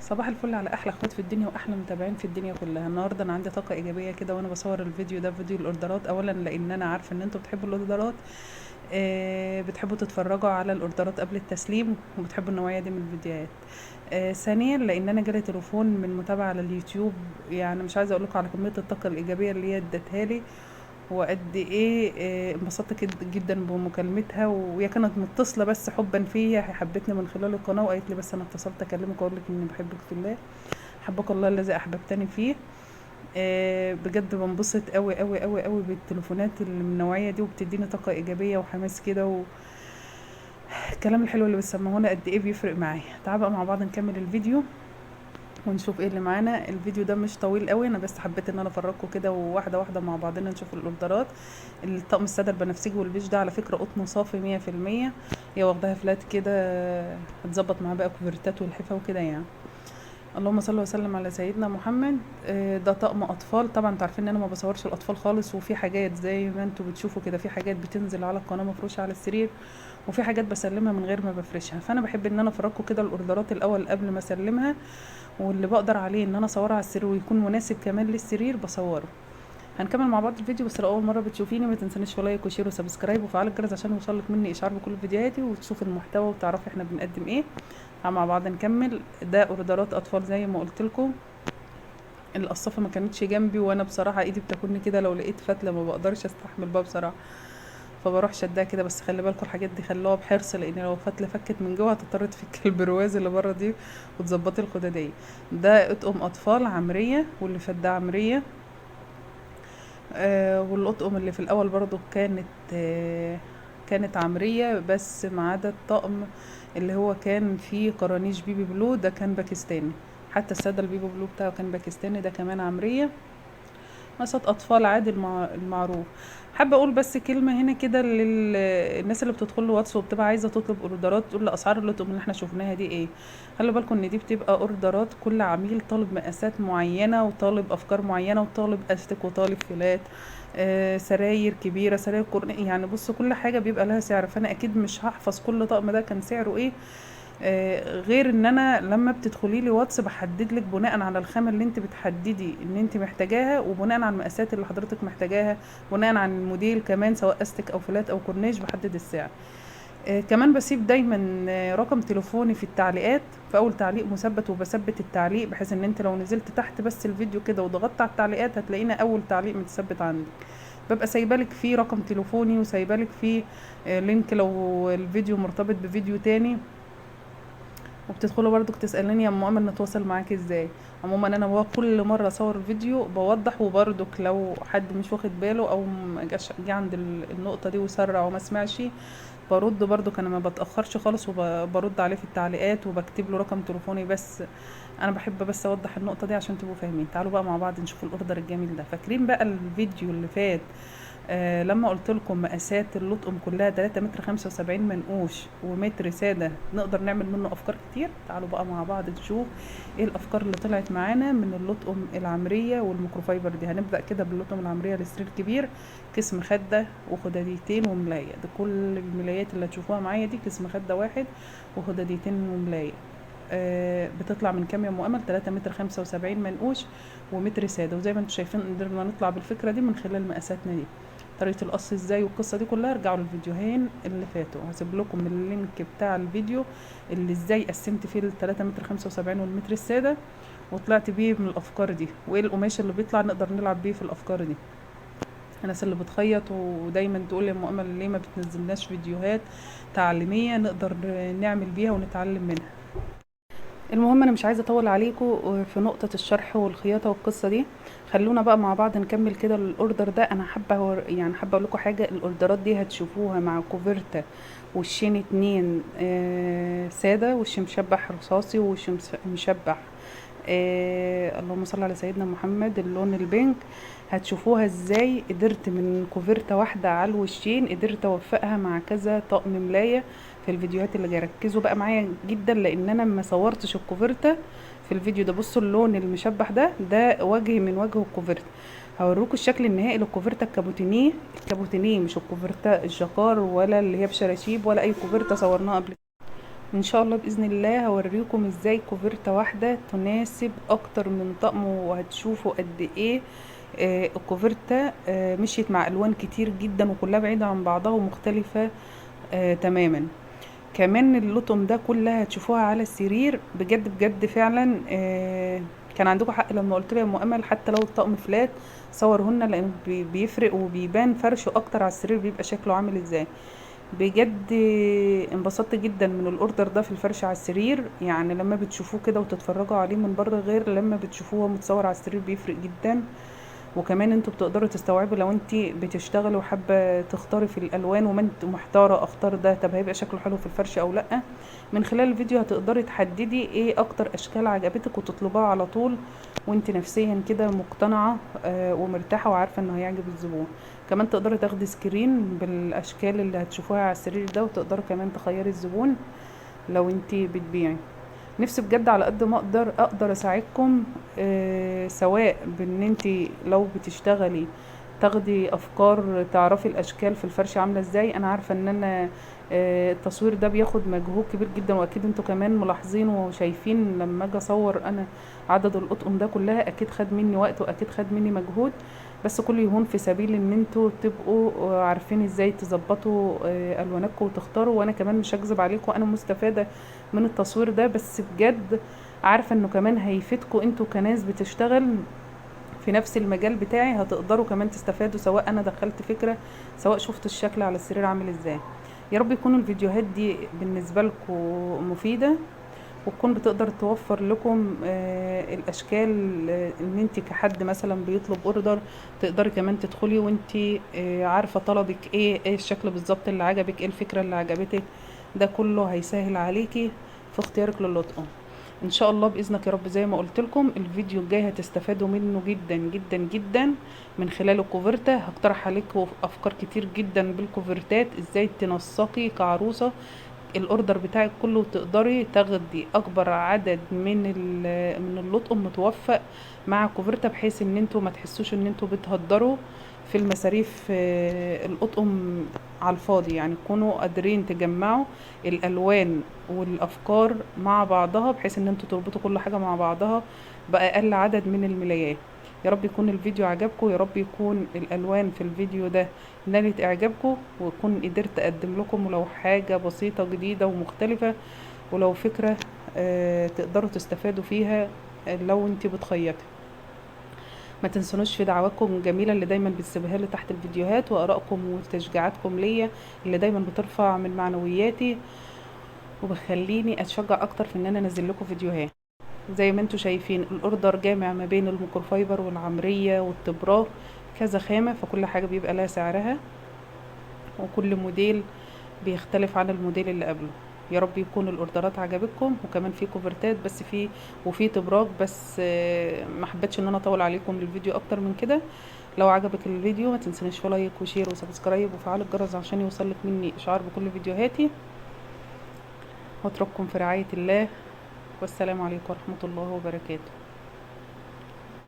صباح الفل على احلى اخوات في الدنيا واحلى متابعين في الدنيا كلها. النهارده انا عندي طاقه ايجابيه كده وانا بصور الفيديو ده، فيديو الاوردرات. اولا لان انا عارفه ان انتوا بتحبوا الاوردرات، بتحبوا تتفرجوا على الاوردرات قبل التسليم وبتحبوا النوعيه دي من الفيديوهات. ثانيا لان انا جالي تليفون من متابعه على اليوتيوب، يعني مش عايزه اقول لكم على كميه الطاقه الايجابيه اللي هي ادتها لي وقد ايه. انبسطت جدا بمكالمتها، وهي كانت متصله بس حبا فيا، هي حبتني من خلال القناه وقالت لي بس انا اتصلت اكلمك واقول لك اني بحبك في الله، حبك الله الذي احببتني فيه. بجد بنبسط قوي قوي قوي قوي بالتليفونات اللي من النوعيه دي، وبتديني طاقه ايجابيه وحماس كده، والكلام الحلو اللي بتسمعونا قد ايه بيفرق معايا. تعالوا بقى مع بعض نكمل الفيديو ونشوف ايه اللي معانا. الفيديو ده مش طويل قوي، انا بس حبيت ان انا افرجكم كده واحده واحده مع بعضنا نشوف الاوردرات. الطقم الساده البنفسجي والبيج ده على فكره قطن صافي 100%، هي واخداها فلات كده، هتظبط معاه بقى كوفرتات والحفا وكده يعني. اللهم صل وسلم على سيدنا محمد. ده طقم اطفال. طبعا انتوا عارفين ان انا ما بصورش الاطفال خالص، وفي حاجات زي ما انتوا بتشوفوا كده، في حاجات بتنزل على القناه مفروشه على السرير، وفي حاجات بسلمها من غير ما بفرشها. فانا بحب ان انا افرجكم كده الاوردرات الاول قبل ما اسلمها، واللي بقدر عليه ان انا اصورها على السرير ويكون مناسب كمان للسرير بصوره. هنكمل مع بعض الفيديو، بس لو اول مره بتشوفيني ما تنسانيش لايك وشير وسبسكرايب وفعل الجرس عشان يوصلك مني اشعار بكل فيديوهاتي، وتشوف المحتوى وتعرفي احنا بنقدم ايه. مع بعض نكمل. ده اوردرات اطفال زي ما قلت لكم. القصافه ما كانتش جنبي، وانا بصراحه ايدي بتاكلني كده لو لقيت فتله ما بقدرش استحمل بقى بصراحه، فبروح شدها كده. بس خلي بالكم الحاجات دي خلوها بحرص، لان لو فتله فكت من جوه هتضطر تفك البرواز اللي بره دي وتظبطي الخداديه. ده اطقم اطفال عمريه، واللي فات ده عمريه. والاطقم اللي في الاول برضو كانت عمريه، بس ما عدا الطقم اللي هو كان فيه قرانيش بيبي بلو، ده كان باكستاني. حتى الساده البيبي بلو بتاعه كان باكستاني، ده كمان عمريه. مسات اطفال عادي المعروف. حابه اقول بس كلمه هنا كده للناس اللي بتدخل له واتس وبتبقى عايزه تطلب اوردرات، تقول لي اسعار اللطم اللي احنا شفناها دي ايه. خلي بالكم ان دي بتبقى اوردرات كل عميل طالب مقاسات معينه وطالب افكار معينه وطالب استك وطالب فيلات، سراير كبيره، سراير يعني بص كل حاجه بيبقى لها سعر، فانا اكيد مش هحفظ كل طقم ده كان سعره ايه. غير ان انا لما بتدخلي لي واتس بحدد لك بناء على الخامه اللي انت بتحددي ان انت محتاجاها، وبناء على المقاسات اللي حضرتك محتاجاها، بناء على الموديل كمان سواء استك او فلات او كورنيش بحدد السعر. كمان بسيب دايما رقم تليفوني في التعليقات، في اول تعليق مثبت، وبثبت التعليق بحيث ان انت لو نزلت تحت بس الفيديو كده وضغطت على التعليقات هتلاقينا اول تعليق متثبت عندي. ببقى سايبالك فيه رقم تليفوني وسايبالك فيه لينك لو الفيديو مرتبط بفيديو تاني، وبتدخلوا برضو تسألني يا ام امل نتواصل معاكي ازاي. عموما انا كل مره اصور فيديو بوضح، وبرضك لو حد مش واخد باله او ما جاش جه عند النقطه دي وسرع وما سمعش، برد برضك. انا ما بتاخرش خالص وبرد عليه في التعليقات وبكتب له رقم تليفوني. بس انا بحب بس اوضح النقطه دي عشان تبقوا فاهمين. تعالوا بقى مع بعض نشوف الاوردر الجميل ده. فاكرين بقى الفيديو اللي فات لما قلت لكم مقاسات اللطقم كلها 3 متر 75 منقوش ومتر ساده نقدر نعمل منه افكار كتير؟ تعالوا بقى مع بعض نشوف ايه الافكار اللي طلعت معانا من اللطقم العمريه والميكروفايبر دي. هنبدا كده باللطقم العمريه للسرير كبير، قسم خده وخداديتين وملايه. ده كل الملايات اللي هتشوفوها معايا دي قسم خده واحد وخداديتين وملايه. بتطلع من كام يا ام امل؟ 3 متر 75 منقوش ومتر ساده. وزي ما انتم شايفين قدرنا نطلع بالفكره دي من خلال مقاساتنا دي. طريقه القص ازاي والقصه دي كلها ارجعوا للفيديوهين اللي فاتوا، هسيب لكم اللينك بتاع الفيديو اللي ازاي قسمت فيه ال 3 متر 75 والمتر الساده وطلعت بيه من الافكار دي، وايه القماش اللي بيطلع نقدر نلعب بيه في الافكار دي. الناس اللي بتخيط ودايما تقول يا ام امل ليه ما بتنزلناش فيديوهات تعليميه نقدر نعمل بيها ونتعلم منها. المهم انا مش عايزه اطول عليكم في نقطه الشرح والخياطه والقصه دي. خلونا بقى مع بعض نكمل كده الاوردر ده. انا حابه يعني حابه اقول لكم حاجه. الاوردرات دي هتشوفوها مع كوفرتا وشين اتنين ساده، وش مشبح رصاصي، وش مشبح اللهم صل على سيدنا محمد اللون البينك. هتشوفوها ازاي قدرت من كوفرتا واحده على الوشين قدرت اوفقها مع كذا طقم ملايه في الفيديوهات اللي جايه. ركزوا بقى معايا جدا لان انا ما صورتش الكوفرتا في الفيديو ده. بصوا اللون المشبح ده وجه من وجه الكوفرتا. هوريكم الشكل النهائي للكوفرتا الكابوتينيه. الكابوتينيه مش الكوفرتا الجاكار ولا اللي هي بشراشيب ولا اي كوفرتا صورناها قبل. ان شاء الله باذن الله هوريكم ازاي كوفرتة واحدة تناسب اكتر من طقم، وهتشوفوا قد ايه الكوفرتة مشيت مع الوان كتير جدا وكلها بعيدة عن بعضها ومختلفة تماما. كمان اللطم ده كلها هتشوفوها على السرير بجد بجد فعلا. كان عندكم حق لما قلت لي يا ام امل حتى لو الطقم فلات صورهن، لان بيفرق وبيبان فرشه اكتر على السرير بيبقى شكله عامل ازاي. بجد انبسطت جدا من الاوردر ده في الفرش على السرير، يعني لما بتشوفوه كده وتتفرجوا عليه من بره غير لما بتشوفوه متصور على السرير بيفرق جدا. وكمان انتوا بتقدروا تستوعبوا لو انت بتشتغلي وحابه تختاري في الالوان وما انت محتاره اختار ده طب هيبقى شكله حلو في الفرش او لا. من خلال الفيديو هتقدري تحددي ايه اكتر اشكال عجبتك وتطلبها على طول وانت نفسيا كده مقتنعه ومرتاحه وعارفه انه هيعجب الزبون. كمان تقدري تاخدي سكرين بالاشكال اللي هتشوفوها على السرير ده، وتقدري كمان تخيري الزبون لو انت بتبيعي. نفسي بجد على قد ما اقدر اساعدكم، سواء بان انت لو بتشتغلي تاخدي افكار تعرفي الاشكال في الفرش عامله ازاي. انا عارفه ان انا التصوير ده بياخد مجهود كبير جدا، واكيد انتوا كمان ملاحظين وشايفين لما اجي اصور انا عدد الاطقم ده كلها اكيد خد مني وقت واكيد خد مني مجهود، بس كله يهون في سبيل ان انتوا تبقوا عارفين ازاي تظبطوا الواناتكم وتختاروا. وانا كمان مش هكذب عليكم انا مستفاده من التصوير ده، بس بجد عارفه انه كمان هيفيدكم انتوا كناس بتشتغل في نفس المجال بتاعي، هتقدروا كمان تستفادوا سواء انا دخلت فكره سواء شفتوا الشكل على السرير عامل ازاي. يا رب يكون الفيديوهات دي بالنسبه لكم مفيده، وتكون بتقدر توفر لكم الاشكال، ان انت كحد مثلا بيطلب اوردر تقدري كمان تدخلي وانت عارفه طلبك ايه الشكل بالظبط اللي عجبك، ايه الفكره اللي عجبتك. ده كله هيسهل عليكي في اختيارك للطقم. ان شاء الله باذنك يا رب زي ما قلت لكم الفيديو الجاي هتستفادوا منه جدا جدا جدا من خلال الكوفرتة. هقترح عليكم افكار كتير جدا بالكوفرتات ازاي تنسقي كعروسه الاوردر بتاعك كله وتقدري تاخدي اكبر عدد من اللطقم متوفق مع كوفرتا، بحيث ان انتوا ما تحسوش ان انتوا بتهدروا في المصاريف الاطقم على الفاضي. يعني تكونوا قادرين تجمعوا الالوان والافكار مع بعضها بحيث ان انتوا تربطوا كل حاجة مع بعضها باقل عدد من الملايات. يا رب يكون الفيديو عجبكم، يا رب يكون الالوان في الفيديو ده نالت اعجابكم، واكون قدرت اقدم لكم ولو حاجة بسيطة جديدة ومختلفة، ولو فكرة تقدروا تستفادوا فيها لو انت بتخيطي. ما تنسونوش في دعواتكم الجميلة اللي دايما بتسيبوها لي تحت الفيديوهات، وارائكم وتشجيعاتكم ليا اللي دايما بترفع من معنوياتي وبخليني اتشجع اكتر في ان انا انزل لكم فيديوهات. زي ما انتوا شايفين الاوردر جامع ما بين الميكروفايبر والعمرية والتبراك، كذا خامة، فكل حاجة بيبقى لها سعرها وكل موديل بيختلف عن الموديل اللي قبله. يا رب يكون الاوردرات عجبتكم، وكمان في كوفرتات بس وفي تبراج بس. ما حبيتش ان انا اطول عليكم الفيديو اكتر من كده. لو عجبك الفيديو ما تنسونيش في لايك وشير وسبسكرايب وفعل الجرس عشان يوصلك مني اشعار بكل فيديوهاتي. واترككم في رعاية الله، والسلام عليكم ورحمة الله وبركاته.